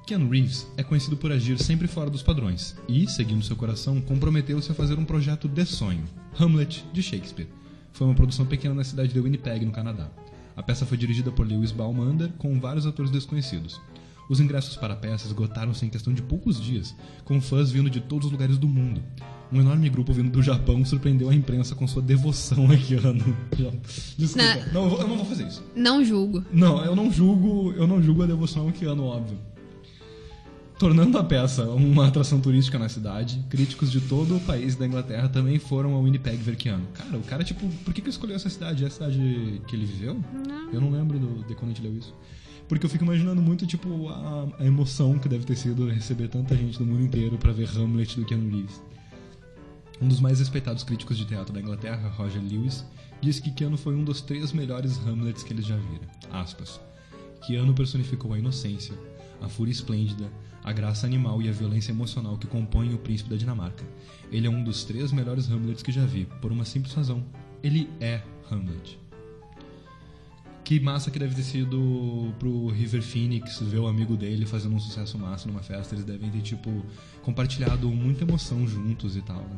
Keanu Reeves é conhecido por agir sempre fora dos padrões. E, seguindo seu coração, comprometeu-se a fazer um projeto de sonho. Hamlet, de Shakespeare. Foi uma produção pequena na cidade de Winnipeg, no Canadá. A peça foi dirigida por Lewis Baumander, com vários atores desconhecidos. Os ingressos para a peça esgotaram-se em questão de poucos dias, com fãs vindo de todos os lugares do mundo. Um enorme grupo vindo do Japão surpreendeu a imprensa com sua devoção a Keanu. Desculpa, eu não vou fazer isso. Não julgo. Não, eu não julgo a devoção a Keanu, óbvio. Tornando a peça uma atração turística na cidade, críticos de todo o país da Inglaterra também foram a Winnipeg ver Keanu. Cara, o cara, tipo, por que ele escolheu essa cidade? É a cidade que ele viveu? Não. Eu não lembro de quando a gente leu isso. Porque eu fico imaginando muito, tipo, a emoção que deve ter sido receber tanta gente do mundo inteiro pra ver Hamlet do Keanu Reeves. Um dos mais respeitados críticos de teatro da Inglaterra, Roger Lewis, disse que Keanu foi um dos 3 melhores Hamlets que eles já viram. Aspas. Keanu personificou a inocência, a fúria esplêndida, a graça animal e a violência emocional que compõem o príncipe da Dinamarca. Ele é um dos 3 melhores Hamlets que já vi, por uma simples razão. Ele é Hamlet. Que massa que deve ter sido pro River Phoenix ver o amigo dele fazendo um sucesso massa numa festa. Eles devem ter, tipo, compartilhado muita emoção juntos e tal, né?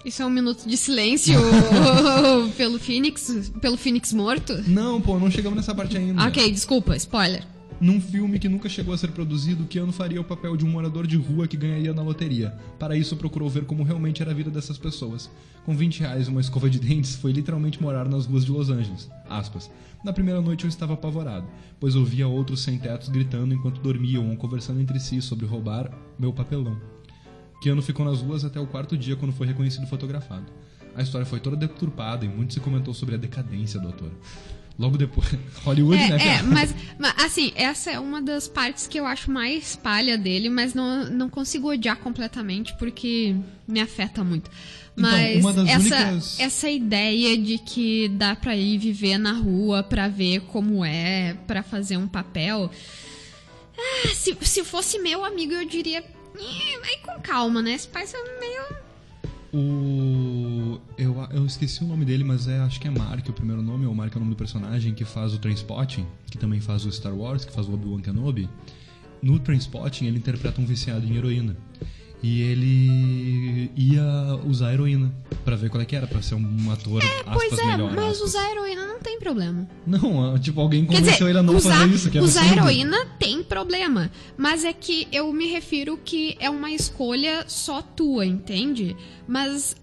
Isso é um minuto de silêncio pelo Phoenix morto? Não, pô, não chegamos nessa parte ainda. Ok, desculpa, spoiler. Num filme que nunca chegou a ser produzido, Keanu faria o papel de um morador de rua que ganharia na loteria. Para isso, procurou ver como realmente era a vida dessas pessoas. Com R$20 e uma escova de dentes, foi literalmente morar nas ruas de Los Angeles. Aspas. Na primeira noite eu estava apavorado, pois ouvia outros sem-tetos gritando enquanto dormiam ou conversando entre si sobre roubar meu papelão. Keanu ficou nas ruas até o 4º dia quando foi reconhecido e fotografado. A história foi toda deturpada e muito se comentou sobre a decadência do ator. Logo depois. Hollywood, né? Mas assim, essa é uma das partes que eu acho mais palha dele, mas não consigo odiar completamente porque me afeta muito. Mas uma das essa ideia de que dá pra ir viver na rua pra ver como é, pra fazer um papel. Se fosse meu amigo, eu diria. Vai com calma, né? Esse pai é meio. Eu esqueci o nome dele, mas acho que é Mark o primeiro nome, ou Mark é o nome do personagem que faz o Trainspotting, que também faz o Star Wars, que faz o Obi-Wan Kenobi. No Trainspotting, ele interpreta um viciado em heroína. E ele ia usar heroína pra ver qual é que era, pra ser um ator, aspas, melhor. Mas aspas. usar heroína não tem problema. Não, tipo, alguém convenceu ele a não fazer isso. Que é usar absurdo. heroína tem problema. Mas é que eu me refiro que é uma escolha só tua, entende? Mas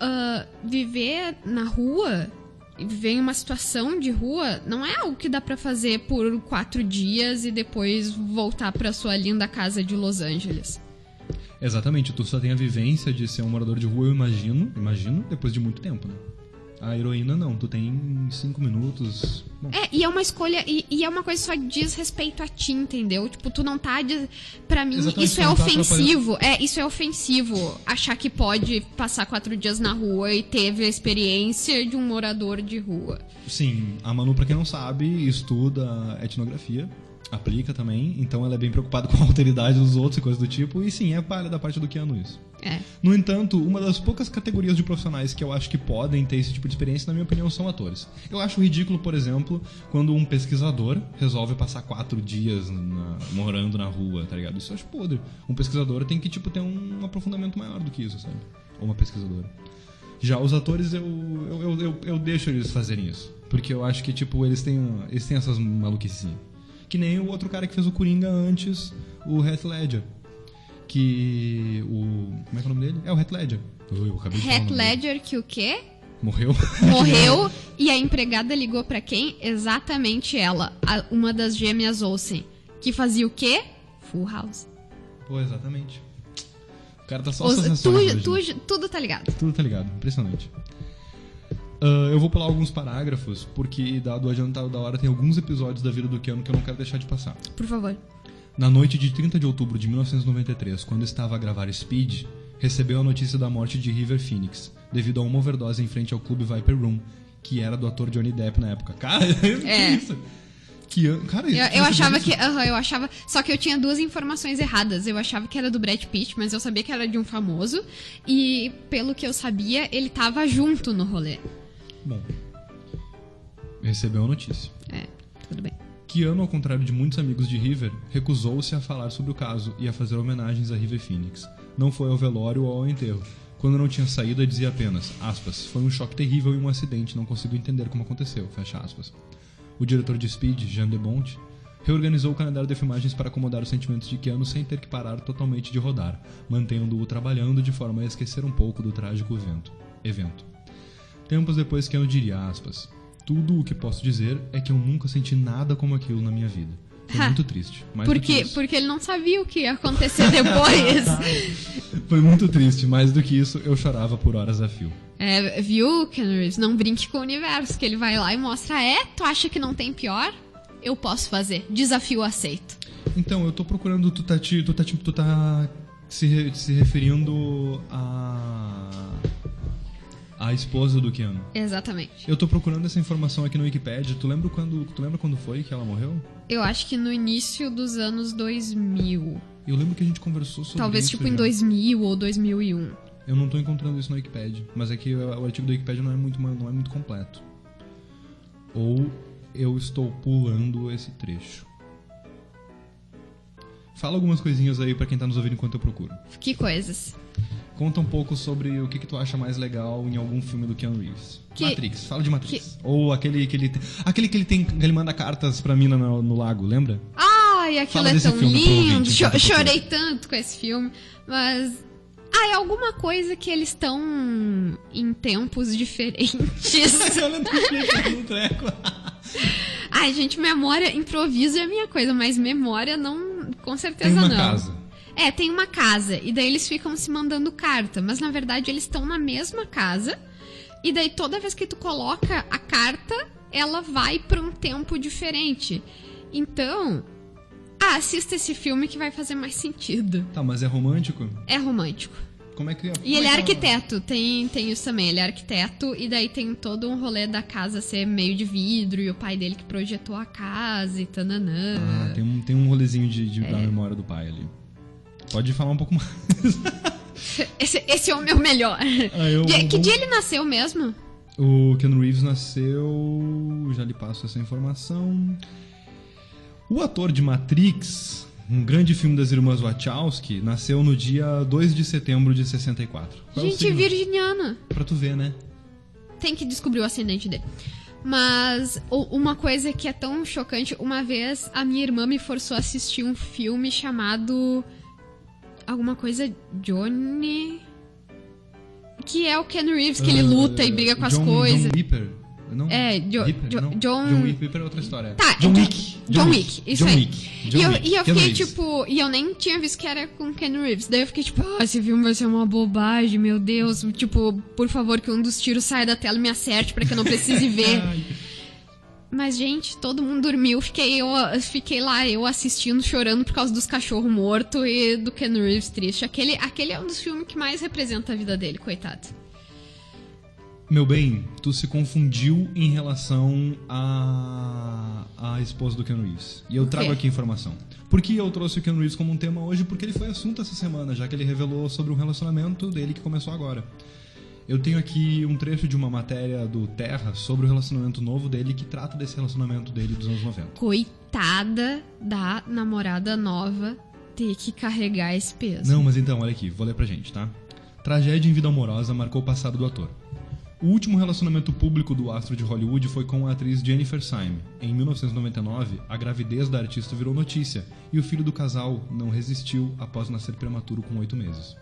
viver na rua, viver em uma situação de rua, não é algo que dá pra fazer por 4 dias e depois voltar pra sua linda casa de Los Angeles. Exatamente, tu só tem a vivência de ser um morador de rua, eu imagino, depois de muito tempo, né? A heroína não, tu tem 5 minutos... Bom. E é uma escolha, e é uma coisa que só diz respeito a ti, entendeu? Tipo, tu não tá... Pra mim, exatamente, isso é ofensivo. Isso é ofensivo, achar que pode passar 4 dias na rua e teve a experiência de um morador de rua. Sim, a Manu, pra quem não sabe, estuda etnografia, aplica também, então ela é bem preocupada com a alteridade dos outros e coisas do tipo, e sim, é palha da parte do Keanu isso. No entanto, uma das poucas categorias de profissionais que eu acho que podem ter esse tipo de experiência, na minha opinião, são atores. Eu acho ridículo, por exemplo, quando um pesquisador resolve passar 4 dias morando na rua, tá ligado? Isso eu acho podre. Um pesquisador tem que, tipo, ter um aprofundamento maior do que isso, sabe? Ou uma pesquisadora. Já os atores, eu deixo eles fazerem isso. Porque eu acho que, tipo, eles têm essas maluquicinhas. Que nem o outro cara que fez o Coringa antes, o Heath Ledger. Como é que é o nome dele? É o Heath Ledger. Eu acabei de falar o Heath nome dele. Ledger que o quê? Morreu. Morreu e a empregada ligou pra quem? Exatamente ela, uma das gêmeas Olsen. Que fazia o quê? Full House. Pô, exatamente. O cara tá só associações hoje. Tudo tá ligado. Tudo tá ligado, impressionante. Eu vou pular alguns parágrafos, porque dado o adiantado da hora, tem alguns episódios da vida do Keanu que eu não quero deixar de passar. Por favor. Na noite de 30 de outubro de 1993, quando estava a gravar Speed, recebeu a notícia da morte de River Phoenix, devido a uma overdose em frente ao clube Viper Room, que era do ator Johnny Depp na época. Cara, isso? Cara, eu achava que... eu achava... Só que eu tinha 2 informações erradas. Eu achava que era do Brad Pitt, mas eu sabia que era de um famoso. E, pelo que eu sabia, ele tava junto no rolê. Bom, recebeu a notícia. Tudo bem. Keanu, ao contrário de muitos amigos de River, recusou-se a falar sobre o caso e a fazer homenagens a River Phoenix. Não foi ao velório ou ao enterro. Quando não tinha saída, dizia apenas, aspas, foi um choque terrível e um acidente, não consigo entender como aconteceu, fecha aspas. O diretor de Speed, Jean de Bont, reorganizou o calendário de filmagens para acomodar os sentimentos de Keanu sem ter que parar totalmente de rodar, mantendo-o trabalhando de forma a esquecer um pouco do trágico evento. Tempos depois, Keanu diria, aspas, tudo o que posso dizer é que eu nunca senti nada como aquilo na minha vida. Foi muito triste. Porque ele não sabia o que ia acontecer depois. Foi muito triste. Mais do que isso, eu chorava por horas a fio. Viu, Keanu Reeves? Não brinque com o universo, que ele vai lá e mostra, tu acha que não tem pior? Eu posso fazer. Desafio aceito. Então, eu tô procurando, tu tá se referindo a esposa do Keanu. Exatamente. Eu tô procurando essa informação aqui no Wikipedia. Tu lembra quando foi que ela morreu? Eu acho que no início dos anos 2000. Eu lembro que a gente conversou sobre Talvez isso tipo em já. 2000 ou 2001. Eu não tô encontrando isso no Wikipedia, mas é que o artigo do Wikipedia não é muito completo. Ou eu estou pulando esse trecho. Fala algumas coisinhas aí pra quem tá nos ouvindo enquanto eu procuro. Que coisas? Conta um pouco sobre o que tu acha mais legal em algum filme do Keanu Reeves. Matrix, fala de Matrix. Ou aquele que ele manda cartas pra mina no lago, lembra? Ai, aquilo é tão lindo. Chorei pouco. tanto com esse filme. Mas... é alguma coisa que eles estão em tempos diferentes. Eu não tô explicando um treco. Ai, gente, memória, improviso é a minha coisa, mas memória não, com certeza não. Tem uma casa. Tem uma casa, e daí eles ficam se mandando carta, mas na verdade eles estão na mesma casa, e daí toda vez que tu coloca a carta, ela vai pra um tempo diferente. Então, assista esse filme que vai fazer mais sentido. Tá, mas é romântico? É romântico. Como é que... E ele é arquiteto, tem isso também, ele é arquiteto, e daí tem todo um rolê da casa ser meio de vidro, e o pai dele que projetou a casa e tananã. Ah, tem um rolezinho da memória do pai ali. Pode falar um pouco mais. Esse é o meu melhor. Que dia ele nasceu mesmo? O Keanu Reeves nasceu... Já lhe passo essa informação. O ator de Matrix, um grande filme das irmãs Wachowski, nasceu no dia 2 de setembro de 64. Gente, virginiana. Pra tu ver, né? Tem que descobrir o ascendente dele. Mas uma coisa que é tão chocante, uma vez a minha irmã me forçou a assistir um filme chamado... Alguma coisa Johnny... Que é o Keanu Reeves, que ele luta e briga com as coisas. John Whipper. Não? John Whipper é outra história. Tá, John Wick. Isso aí. E eu fiquei Reeves. tipo... E eu nem tinha visto que era com Keanu Reeves. Daí eu fiquei tipo... esse filme vai ser uma bobagem, meu Deus. Tipo, por favor, que um dos tiros saia da tela e me acerte pra que eu não precise ver. Mas, gente, todo mundo dormiu. Fiquei lá, eu assistindo, chorando por causa dos cachorros mortos e do Keanu Reeves triste. Aquele é um dos filmes que mais representa a vida dele, coitado. Meu bem, tu se confundiu em relação à esposa do Keanu Reeves. E eu trago aqui a informação. Por que eu trouxe o Keanu Reeves como um tema hoje? Porque ele foi assunto essa semana, já que ele revelou sobre um relacionamento dele que começou agora. Eu tenho aqui um trecho de uma matéria do Terra sobre o relacionamento novo dele, que trata desse relacionamento dele dos anos 90. Coitada da namorada nova ter que carregar esse peso. Não, mas então, olha aqui, vou ler pra gente, tá? Tragédia em vida amorosa marcou o passado do ator. O último relacionamento público do astro de Hollywood foi com a atriz Jennifer Syme. Em 1999, a gravidez da artista virou notícia e o filho do casal não resistiu após nascer prematuro com 8 meses.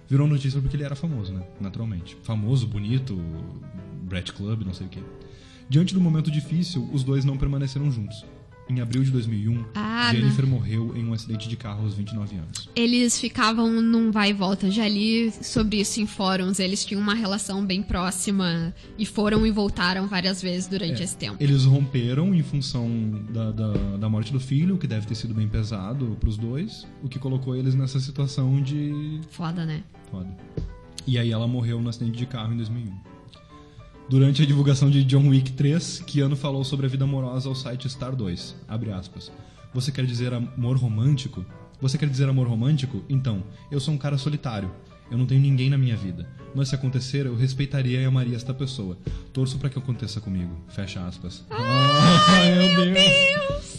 Virou notícia porque ele era famoso, né? Naturalmente. Famoso, bonito, Brett Club, não sei o quê. Diante do momento difícil, os dois não permaneceram juntos. Em abril de 2001, Jennifer morreu em um acidente de carro aos 29 anos. Eles ficavam num vai e volta. Já li sobre isso em fóruns. Eles tinham uma relação bem próxima e foram e voltaram várias vezes durante esse tempo. Eles romperam em função da morte do filho, o que deve ter sido bem pesado pros dois, o que colocou eles nessa situação de... Foda, né? Foda. E aí ela morreu no acidente de carro em 2001. Durante a divulgação de John Wick 3, Keanu falou sobre a vida amorosa ao site Star 2. Abre aspas. Você quer dizer amor romântico? Você quer dizer amor romântico? Então, eu sou um cara solitário. Eu não tenho ninguém na minha vida. Mas se acontecer, eu respeitaria e amaria esta pessoa. Torço pra que aconteça comigo. Fecha aspas. Ai, meu Deus!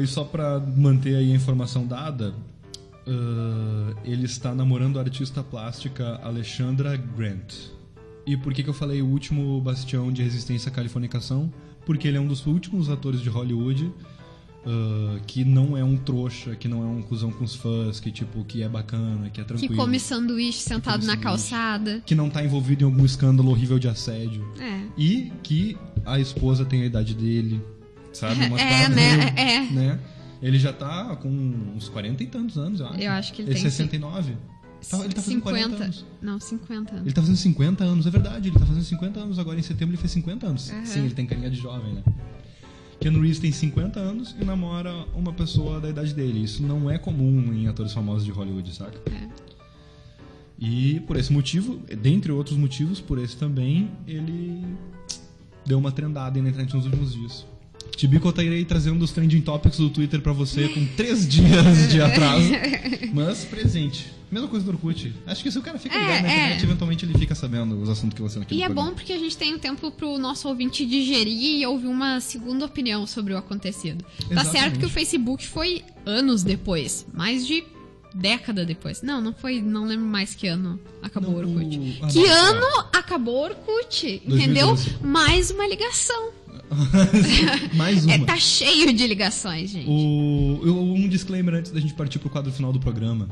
E só pra manter aí a informação dada... ele está namorando a artista plástica Alexandra Grant. E por que eu falei o último bastião de resistência à californicação? Porque ele é um dos últimos atores de Hollywood que não é um trouxa, que não é um cuzão com os fãs, que é bacana, que é tranquilo. Que come sanduíche sentado na calçada. Que não tá envolvido em algum escândalo horrível de assédio. E que a esposa tem a idade dele, sabe? Né? Ele já tá com uns 40 e tantos anos, eu acho. Eu acho que ele tem... 69. Ele tá fazendo 40 anos. Não, 50 anos. Ele tá fazendo 50 anos, é verdade. Ele tá fazendo 50 anos agora. Em setembro ele fez 50 anos. Sim, ele tem carinha de jovem, né? Keanu Reeves tem 50 anos e namora uma pessoa da idade dele. Isso não é comum em atores famosos de Hollywood, saca? E por esse motivo, dentre outros motivos, por esse também, ele deu uma trendada na internet nos últimos dias. Tibico, eu irei trazendo os trending topics do Twitter pra você com 3 dias de atraso, mas presente. Mesma coisa do Orkut. Acho que se o cara fica ligado na internet, eventualmente ele fica sabendo os assuntos que você não quer. E é bom porque a gente tem um tempo pro nosso ouvinte digerir e ouvir uma segunda opinião sobre o acontecido. Exatamente. Tá certo que o Facebook foi anos depois, mais de década depois. Não foi, não lembro mais que ano acabou o Orkut. Que ano acabou o Orkut, entendeu? 2012. Mais uma ligação. Mais uma. Tá cheio de ligações, gente. Um disclaimer antes da gente partir pro quadro final do programa.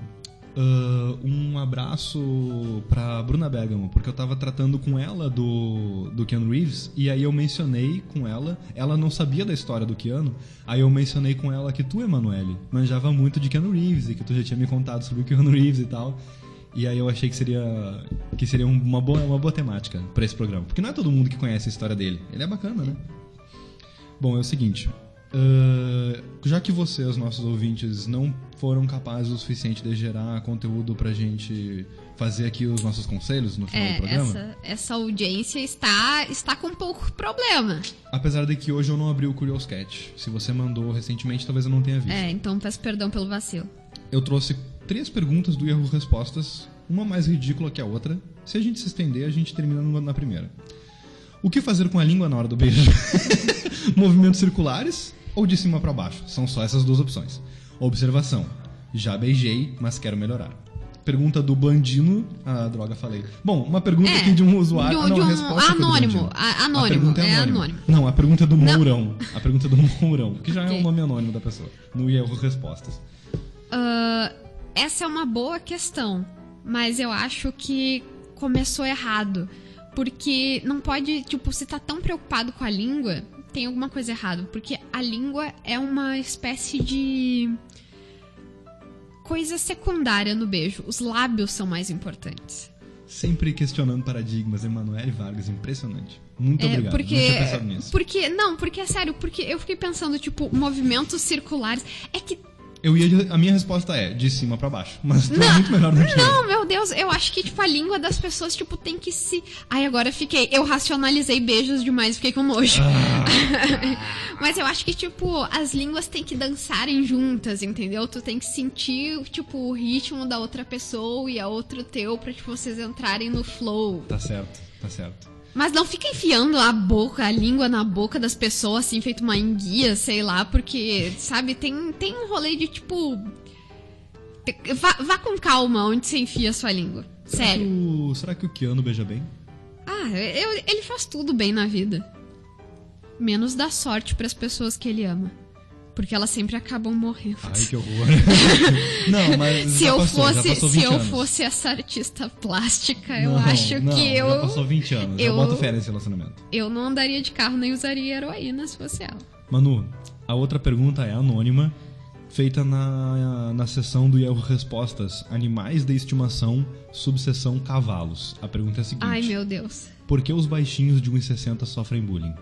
Um abraço pra Bruna Bergamo, porque eu tava tratando com ela do Keanu Reeves, e aí eu mencionei com ela não sabia da história do Keanu, aí eu mencionei com ela que tu, Emanuele, manjava muito de Keanu Reeves, e que tu já tinha me contado sobre o Keanu Reeves e tal. E aí eu achei que seria uma boa temática pra esse programa. Porque não é todo mundo que conhece a história dele. Ele é bacana, né? Bom, é o seguinte. Já que vocês, nossos ouvintes, não foram capazes o suficiente de gerar conteúdo pra gente fazer aqui os nossos conselhos no final do programa... Essa audiência está com um pouco problema. Apesar de que hoje eu não abri o Curious Cat. Se você mandou recentemente, talvez eu não tenha visto. Então peço perdão pelo vacilo. Eu trouxe 3 perguntas do Erro Respostas, uma mais ridícula que a outra. Se a gente se estender, a gente termina na primeira. O que fazer com a língua na hora do beijo? Movimentos circulares ou de cima pra baixo? São só essas 2 opções. Observação. Já beijei, mas quero melhorar. Pergunta do Bandino. Ah, droga, falei. Bom, uma pergunta aqui de um usuário. A resposta anônimo. A pergunta é anônimo. Não, a pergunta é do Mourão. A pergunta é do Mourão, que já é o nome anônimo da pessoa. No Erro Respostas. Essa é uma boa questão, mas eu acho que começou errado. Porque não pode, se tá tão preocupado com a língua, tem alguma coisa errada. Porque a língua é uma espécie de coisa secundária no beijo. Os lábios são mais importantes. Sempre questionando paradigmas, Emanuele Vargas, impressionante. Muito obrigado, não tinha pensado nisso. Porque é sério, porque eu fiquei pensando, movimentos circulares. É que A minha resposta é de cima pra baixo. Mas tu é muito melhor do que eu. Não, meu Deus, eu acho que, a língua das pessoas, tem que se... Ai, agora eu racionalizei beijos demais, fiquei com nojo. Mas eu acho que, as línguas têm que dançarem juntas, entendeu? Tu tem que sentir, o ritmo da outra pessoa e a outra o teu, pra, vocês entrarem no flow. Tá certo. Mas não fica enfiando a língua na boca das pessoas, assim, feito uma enguia, sei lá, porque, sabe, tem um rolê de, Vá com calma onde você enfia a sua língua. Sério. Será que o Keanu beija bem? Ele faz tudo bem na vida. Menos dar sorte pras pessoas que ele ama. Porque elas sempre acabam morrendo. Ai, que horror. Não, mas se já eu fosse essa artista plástica, eu acho que eu... Já passou 20 anos, eu boto fé nesse relacionamento. Eu não andaria de carro nem usaria heroína se fosse ela. Manu, a outra pergunta é anônima, feita na seção do Erro Respostas, animais de estimação, subseção cavalos. A pergunta é a seguinte. Ai, meu Deus. Por que os baixinhos de 1,60 sofrem bullying?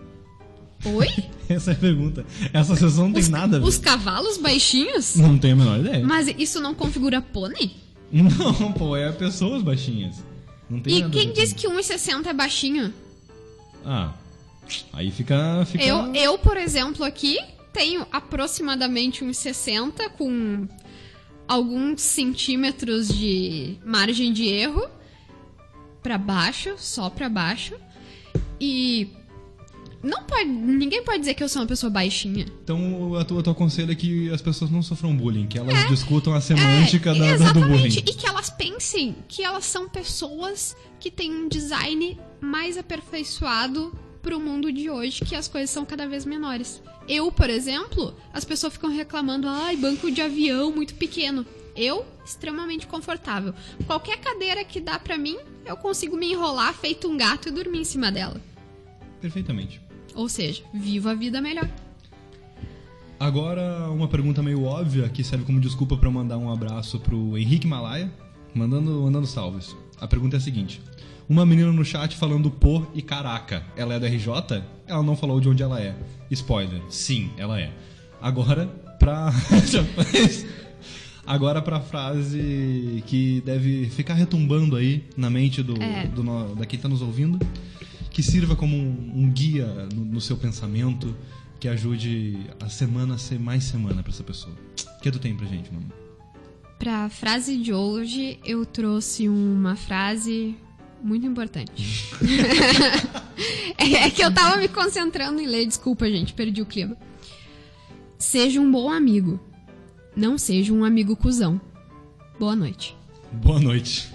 Oi? Essa é a pergunta. Essa sessão não tem nada a ver. Os cavalos baixinhos? Não tenho a menor ideia. Mas isso não configura pônei? Não, pô, é pessoas baixinhas. Não tem nada a ver. E quem diz que 1,60 é baixinho? Aí fica... Eu, por exemplo, aqui tenho aproximadamente 1,60 com alguns centímetros de margem de erro pra baixo, só pra baixo. E... ninguém pode dizer que eu sou uma pessoa baixinha. Então, o teu conselho é que as pessoas não sofram bullying, que elas discutam a semântica do bullying. Exatamente, e que elas pensem que elas são pessoas que têm um design mais aperfeiçoado pro mundo de hoje, que as coisas são cada vez menores. Eu, por exemplo, as pessoas ficam reclamando, banco de avião muito pequeno. Eu, extremamente confortável. Qualquer cadeira que dá pra mim, eu consigo me enrolar feito um gato e dormir em cima dela. Perfeitamente. Ou seja, vivo a vida melhor. Agora, uma pergunta meio óbvia, que serve como desculpa para mandar um abraço pro Henrique Malaya, mandando salves. A pergunta é a seguinte. Uma menina no chat falando pô e caraca. Ela é da RJ? Ela não falou de onde ela é. Spoiler, sim, ela é. Agora, pra frase que deve ficar retumbando aí na mente da quem tá nos ouvindo. Que sirva como um guia no seu pensamento, que ajude a semana a ser mais semana pra essa pessoa. O que tu tem pra gente, mano? Pra frase de hoje, eu trouxe uma frase muito importante. É que eu tava me concentrando em ler, desculpa, gente, perdi o clima. Seja um bom amigo, não seja um amigo cuzão. Boa noite. Boa noite.